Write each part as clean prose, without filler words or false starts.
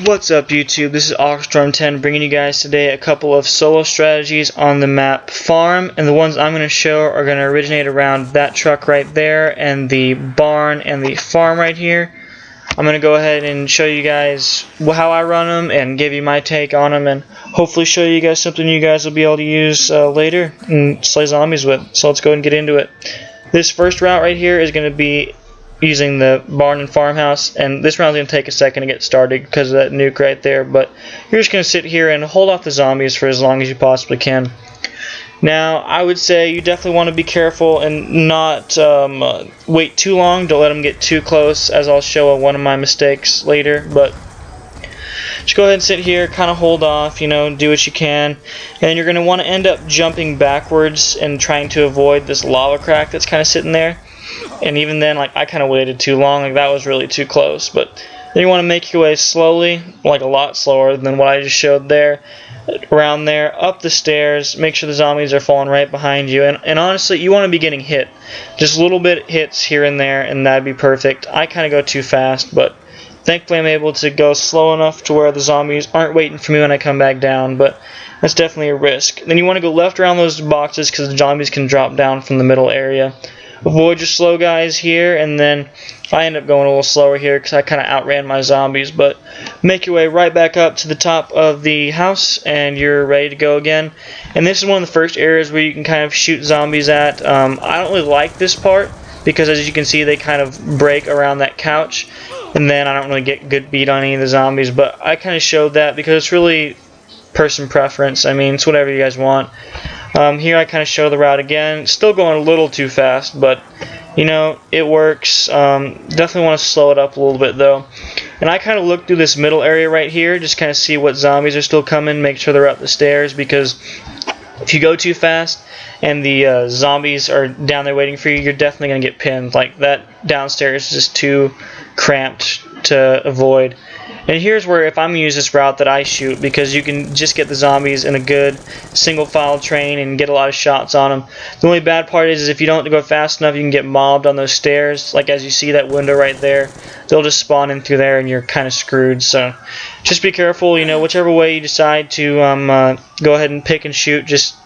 What's up YouTube, this is Oxstorm10 bringing you guys today a couple of solo strategies on the map Farm, and the ones I'm going to show are going to originate around that truck right there and the barn and the farm right here. I'm going to go ahead and show you guys how I run them and give you my take on them, and hopefully show you guys something you guys will be able to use later and slay zombies with. So let's go ahead and get into it. This first route right here is going to be using the barn and farmhouse, and this round's going to take a second to get started because of that nuke right there, but you're just going to sit here and hold off the zombies for as long as you possibly can. Now I would say you definitely want to be careful and not wait too long. Don't let them get too close, as I'll show one of my mistakes later, but just go ahead and sit here, kind of hold off, do what you can, and you're going to want to end up jumping backwards and trying to avoid this lava crack that's kind of sitting there. And even then, I kind of waited too long, that was really too close. But then you want to make your way slowly, a lot slower than what I just showed there, around there, up the stairs, make sure the zombies are falling right behind you. And honestly, you want to be getting hit. Just little bit hits here and there, and that'd be perfect. I kind of go too fast, but thankfully I'm able to go slow enough to where the zombies aren't waiting for me when I come back down, but that's definitely a risk. Then you want to go left around those boxes because the zombies can drop down from the middle area. Avoid your slow guys here, and then I end up going a little slower here because I kind of outran my zombies, but make your way right back up to the top of the house and you're ready to go again. And this is one of the first areas where you can kind of shoot zombies at. I don't really like this part because, as you can see, they kind of break around that couch, and then I don't really get good beat on any of the zombies, but I kind of showed that because it's really person preference. I mean, it's whatever you guys want. Here I kind of show the route again. Still going a little too fast, but it works. Definitely want to slow it up a little bit though. And I kind of look through this middle area right here, just kind of see what zombies are still coming, make sure they're up the stairs, because if you go too fast and the zombies are down there waiting for you, you're definitely going to get pinned. That downstairs is just too cramped to avoid. And here's where, if I'm going to use this route that I shoot, because you can just get the zombies in a good single file train and get a lot of shots on them. The only bad part is if you don't go fast enough, you can get mobbed on those stairs. As you see that window right there, they'll just spawn in through there and you're kind of screwed. So just be careful, whichever way you decide to go ahead and pick and shoot, just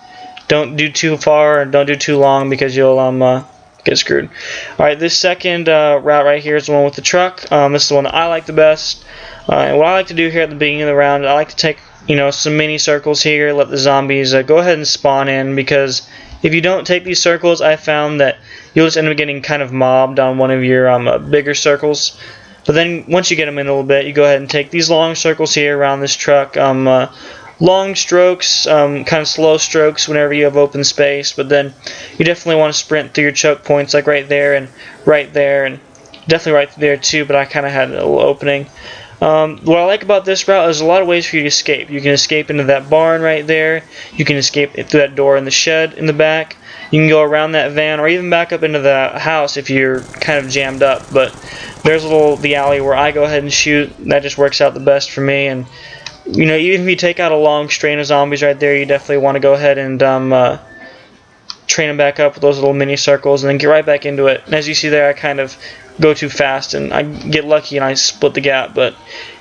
don't do too far and don't do too long because you'll get screwed. Alright, this second route right here is the one with the truck. This is the one that I like the best. And what I like to do here at the beginning of the round, I like to take some mini circles here, let the zombies go ahead and spawn in, because if you don't take these circles, I found that you'll just end up getting kind of mobbed on one of your bigger circles. But then once you get them in a little bit, you go ahead and take these long circles here around this truck. Long strokes, kind of slow strokes whenever you have open space, but then you definitely want to sprint through your choke points, like right there and definitely right there too, but I kind of had a little opening. What I like about this route is there's a lot of ways for you to escape. You can escape into that barn right there, you can escape through that door in the shed in the back, you can go around that van, or even back up into the house if you're kind of jammed up. But there's the alley where I go ahead and shoot. That just works out the best for me. And even if you take out a long strain of zombies right there, you definitely want to go ahead and train them back up with those little mini circles and then get right back into it. And as you see there, I kind of go too fast and I get lucky and I split the gap, but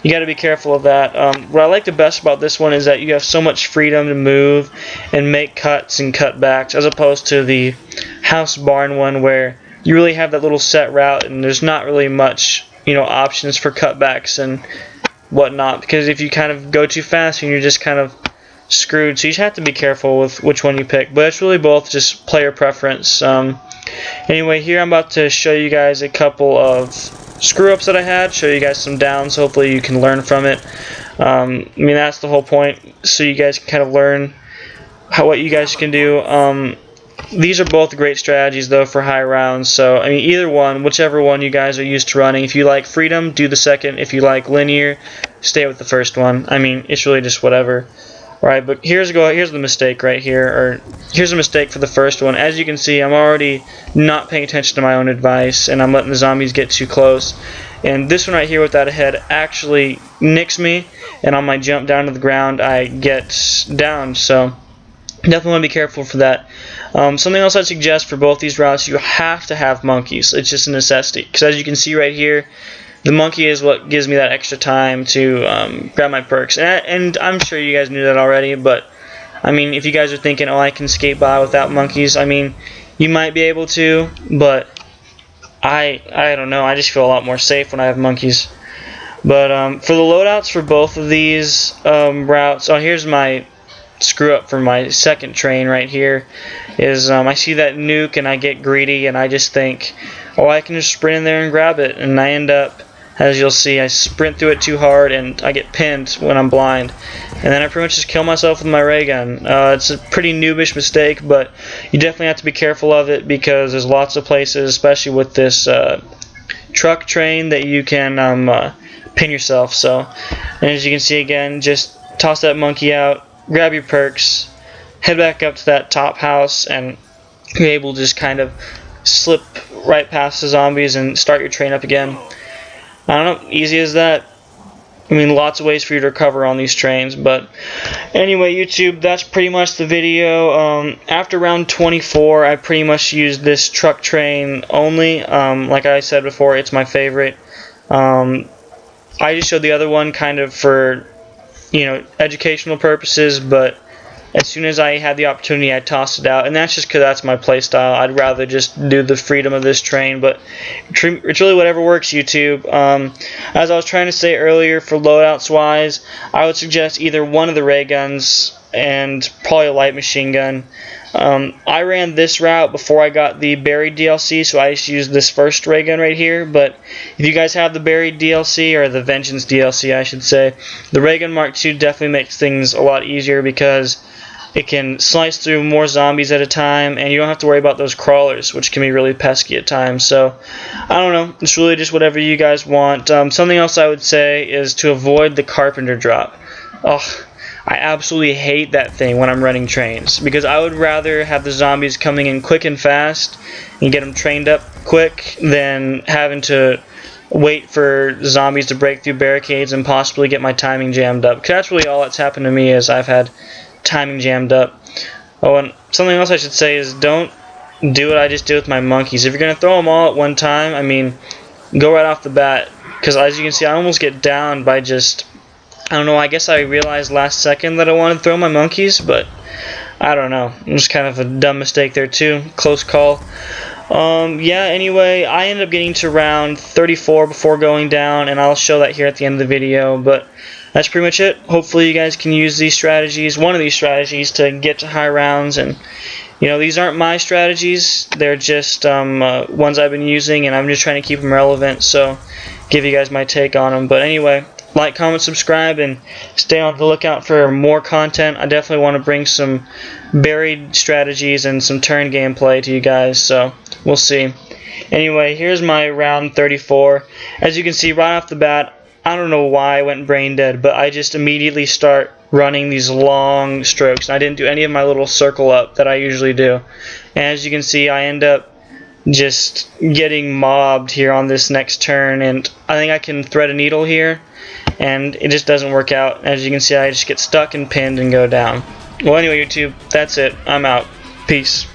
you got to be careful of that. What I like the best about this one is that you have so much freedom to move and make cuts and cutbacks, as opposed to the house barn one where you really have that little set route and there's not really much options for cutbacks and whatnot, because if you kind of go too fast and you're just kind of screwed. So you just have to be careful with which one you pick, but it's really both just player preference. Anyway, here I'm about to show you guys a couple of screw ups that I had, show you guys some downs. Hopefully you can learn from it. That's the whole point, so you guys can kind of learn what you guys can do. These are both great strategies though for high rounds, so either one, whichever one you guys are used to running. If you like freedom, do the second. If you like linear, stay with the first one. It's really just whatever. Alright, but here's the mistake right here, or here's a mistake for the first one. As you can see, I'm already not paying attention to my own advice, and I'm letting the zombies get too close. And this one right here without a head actually nicks me, and on my jump down to the ground, I get down. So definitely want to be careful for that. Something else I'd suggest for both these routes, you have to have monkeys. It's just a necessity, because as you can see right here, the monkey is what gives me that extra time to grab my perks. And I'm sure you guys knew that already, but I mean, if you guys are thinking, oh, I can skate by without monkeys, I mean, you might be able to, but I don't know. I just feel a lot more safe when I have monkeys. But for the loadouts for both of these routes, oh, here's my screw up for my second train right here. Is I see that nuke and I get greedy and I just think, oh, I can just sprint in there and grab it, and I end up, as you'll see, I sprint through it too hard and I get pinned when I'm blind. And then I pretty much just kill myself with my ray gun. It's a pretty noobish mistake, but you definitely have to be careful of it because there's lots of places, especially with this truck train, that you can pin yourself. So, and as you can see again, just toss that monkey out, grab your perks, head back up to that top house, and you're able to just kind of slip right past the zombies and start your train up again. I don't know, easy as that. I mean, lots of ways for you to recover on these trains. But anyway, YouTube, that's pretty much the video. After round 24, I pretty much used this truck train only. Like I said before, it's my favorite. I just showed the other one kind of for, you know, educational purposes, but as soon as I had the opportunity, I tossed it out, and that's just because that's my playstyle. I'd rather just do the freedom of this train, but it's really whatever works, YouTube. As I was trying to say earlier, for loadouts wise, I would suggest either one of the ray guns and probably a light machine gun. I ran this route before I got the buried DLC, so I just used this first ray gun right here. But if you guys have the buried DLC, or the Vengeance DLC I should say, the ray gun Mark II definitely makes things a lot easier because it can slice through more zombies at a time, and you don't have to worry about those crawlers, which can be really pesky at times. So, I don't know. It's really just whatever you guys want. Something else I would say is to avoid the Carpenter drop. Ugh, I absolutely hate that thing when I'm running trains, because I would rather have the zombies coming in quick and fast and get them trained up quick than having to wait for zombies to break through barricades and possibly get my timing jammed up. Because that's really all that's happened to me, is I've had timing jammed up. Oh, and something else I should say is don't do what I just did with my monkeys. If you're going to throw them all at one time, I mean, go right off the bat. Because as you can see, I almost get downed by just, I don't know, I guess I realized last second that I wanted to throw my monkeys, but I don't know. It was kind of a dumb mistake there too. Close call. Yeah, anyway, I ended up getting to round 34 before going down, and I'll show that here at the end of the video, but that's pretty much it. Hopefully you guys can use these strategies, one of these strategies, to get to high rounds. And you know, these aren't my strategies, they're just ones I've been using, and I'm just trying to keep them relevant, so give you guys my take on them. But anyway, like, comment, subscribe, and stay on the lookout for more content. I definitely want to bring some buried strategies and some turn gameplay to you guys, so we'll see. Anyway, here's my round 34. As you can see right off the bat, I don't know why I went brain dead, but I just immediately start running these long strokes. I didn't do any of my little circle up that I usually do. And as you can see, I end up just getting mobbed here on this next turn, and I think I can thread a needle here, and it just doesn't work out. As you can see, I just get stuck and pinned and go down. Well, anyway, YouTube, that's it. I'm out. Peace.